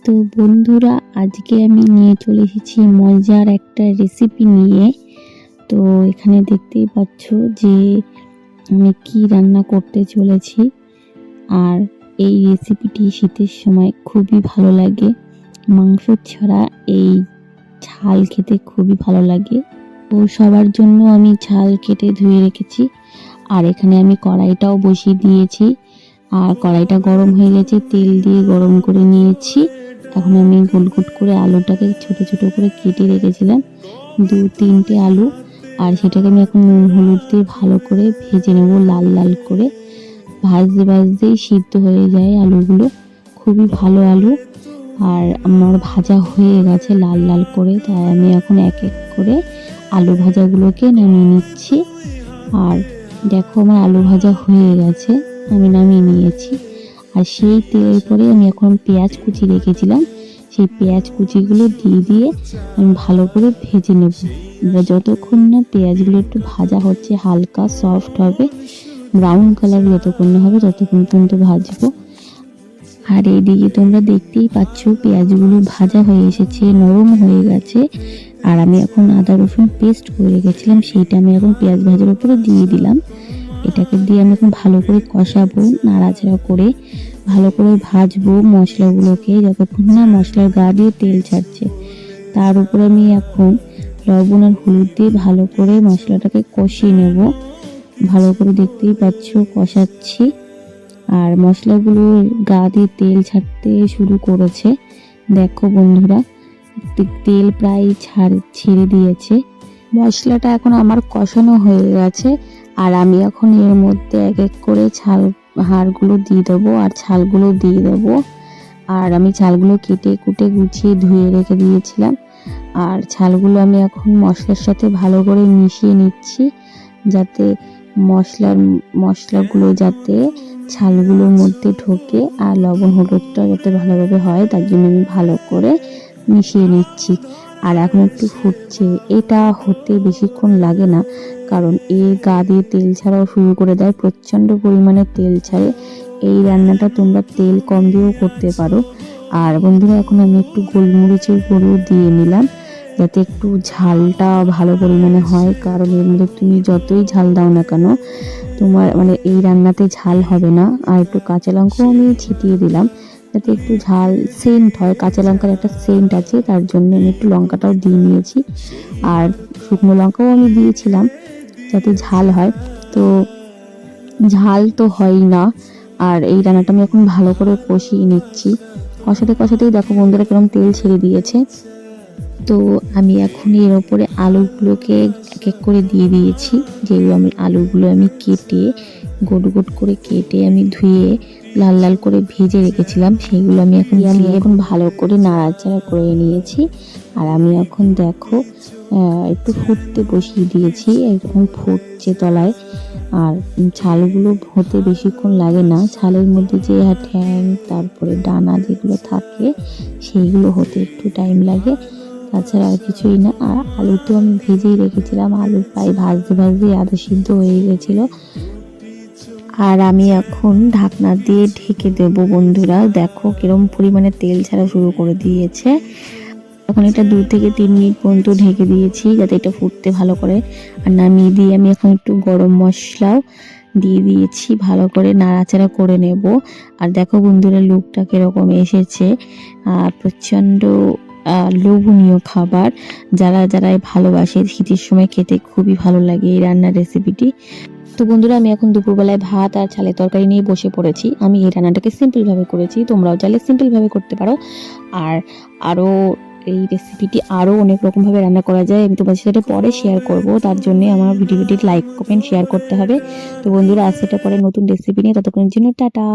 তো বন্ধুরা, আজকে আমি নিয়ে চলে এসেছি মজার একটা রেসিপি নিয়ে। তো এখানে দেখতেই পাচ্ছ যে আমি কি রান্না করতে চলেছি। আর এই রেসিপিটি শীতের সময় খুবই ভালো লাগে। মাংস ছাড়া এই ঝাল খেতে খুবই ভালো লাগে। তো সবার জন্য আমি ঝাল কেটে ধুয়ে রেখেছি। আর এখানে আমি কড়াইটাও বসিয়ে দিয়েছি। আর কড়াইটা গরম হয়ে গেছে, তেল দিয়ে গরম করে নিয়েছি। এখন আমি গোল গোল করে আলুটাকে ছোট ছোট করে কেটে রেখেছিলাম, 2-3টে আলু। আর সেটাকে আমি এখন নুন হলুদ দিয়ে ভালো করে ভেজে নেব, লাল লাল করে। ভাজতে ভাজতেই সিদ্ধ হয়ে যায় আলুগুলো, খুবই ভালো আলু। আর আমার ভাজা হয়ে গেছে লাল লাল করে, তাই আমি এখন এক এক করে আলু ভাজাগুলোকে নামিয়ে নিচ্ছি। আর দেখো আমার আলু ভাজা হয়ে গেছে, আমি নামিয়ে নিয়েছি। আর সেই তেলের পরে আমি এখন পেঁয়াজ কুচি রেখেছিলাম, সেই পেঁয়াজ কুচিগুলো দিয়ে আমি ভালো করে ভেজে নেব। যতক্ষণ না পেঁয়াজগুলো একটু ভাজা হচ্ছে, হালকা সফট হবে, ব্রাউন কালার যতক্ষণ না হবে ততক্ষণ পর্যন্ত ভাজবো। আর এইদিকে তোমরা দেখতেই পাচ্ছ পেঁয়াজগুলো ভাজা হয়ে এসেছে, নরম হয়ে গেছে। আর আমি এখন আদা রসুন পেস্ট করে রেখেছিলাম, সেইটা আমি এখন পেঁয়াজ ভাজার উপরে দিয়ে দিলাম। এটাকে দিয়ে আমি এখন ভালো করে কষাবো, নাড়াচাড়া করে ভালো করে ভাজবো মশলাগুলোকে, যতক্ষণ না মশলার গা দিয়ে তেল ছাড়ছে। তার উপরে আমি এখন লবণ আর হলুদ দিয়ে ভালো করে মশলাটাকে কষিয়ে নেব। ভালো করে দেখতেই পাচ্ছ কষাচ্ছি। আর মশলাগুলো গা দিয়ে তেল ছাড়তে শুরু করেছে, দেখো বন্ধুরা, তেল প্রায় ছেড়ে দিয়েছে। মশলাটা এখন আমার কষানো হয়ে গেছে। আর আমি এখন এর মধ্যে এক এক করে হাড়গুলো দিয়ে দেবো আর ছালগুলো দিয়ে দেবো। আর আমি ছালগুলো কেটে কুটে গুছিয়ে ধুয়ে রেখে দিয়েছিলাম। আর ছালগুলো আমি এখন মশলার সাথে ভালো করে মিশিয়ে নিচ্ছি, যাতে মশলাগুলো যাতে ছালগুলোর মধ্যে ঢোকে আর লবণ হলুদটা যাতে ভালোভাবে হয়, তার জন্য আমি ভালো করে মিশিয়ে নিচ্ছি। আর এখন একটু ফুটছে, এটা হতে বেশিক্ষণ লাগে না, কারণ এর গা দিয়ে তেল ছাড়াও শুরু করে দেয়, প্রচণ্ড পরিমাণে তেল ছাড়ে। এই রান্নাটা তোমরা তেল কম দিয়েও করতে পারো। আর বন্ধুরা, এখন আমি একটু গোলমরিচের গুঁড়ো দিয়ে নিলাম, যাতে একটু ঝালটা ভালো পরিমাণে হয়। কারণ এর মধ্যে তুমি যতই ঝাল দাও না কেন, তোমার এই রান্নাতে ঝাল হবে না। আর একটু কাঁচা লঙ্কাও আমি ছিটিয়ে দিলাম, যাতে একটু ঝাল সেন্ট হয়। কাঁচা লঙ্কার একটা সেন্ট আছে, তার জন্য আমি একটু লঙ্কাটাও দিয়ে নিয়েছি। আর শুকনো লঙ্কাও আমি দিয়েছিলাম, যাতে ঝাল হয়। তো ঝাল তো হয়ই না। আর এই রান্নাটা আমি এখন ভালো করে কষিয়ে নিচ্ছি। কষাতেই দেখো বন্ধুরা কিরকম তেল ছেড়ে দিয়েছে। তো আমি এখন এর ওপরে আলুগুলোকে এক এক করে দিয়ে দিয়েছি, যেগুলো আলুগুলো আমি কেটে গোট গোট করে কেটে আমি ধুয়ে লাল লাল করে ভেজে রেখেছিলাম, সেগুলো আমি এখন ভালো করে নাড়াচাড়া করে নিয়েছি। আর আমি এখন দেখো একটু ফুটতে বসিয়ে দিয়েছি, এখন ফুটছে তলায়। আর ছালগুলো হতে বেশিক্ষণ লাগে না, ছালের মধ্যে যে ঠ্যাং তারপরে ডানা যেগুলো থাকে সেইগুলো হতে একটু টাইম লাগে, তাছাড়া আর কিছুই না। আর আলু তো আমি ভেজেই রেখেছিলাম, আলু প্রায় ভাজতে আধা সিদ্ধ হয়ে গেছিলো। আর আমি এখন ঢাকনা দিয়ে ঢেকে দেব। বন্ধুরা দেখো কিরম পরিমাণে তেল ছাড়া শুরু করে দিয়েছে। এখন এটা 2 থেকে 3 মিনিট পর্যন্ত ঢেকে দিয়েছি, যাতে এটা ফুটতে ভালো করে। আর নামিয়ে দিয়ে আমি এখন একটু গরম মশলাও দিয়ে দিয়েছি, ভালো করে নাড়াচাড়া করে নেব। আর দেখো বন্ধুরা, লুকটা কিরকম এসেছে, প্রচণ্ড লোভনীয় খাবার। যারা ভালোবাসে, শীতের সময় খেতে খুবই ভালো লাগে এই রান্নার রেসিপিটি। তো বন্ধুরা, আমি এখন দুপুরবেলায় ভাত আর চালের তরকারি নিয়ে বসে পড়েছি। আমি এই রান্নাটাকে সিম্পলভাবে করেছি, তোমরাও চাইলে সিম্পলভাবে করতে পারো। আর আরও এই রেসিপিটি আরও অনেক রকমভাবে রান্না করা যায়, আমি তোমাদের সাথে পরে শেয়ার করব। তার জন্য আমার ভিডিওটি লাইক কমেন্ট শেয়ার করতে হবে। তো বন্ধুরা, আজ সেটা পরে নতুন রেসিপি নিয়ে, ততক্ষণের জন্য টাটা।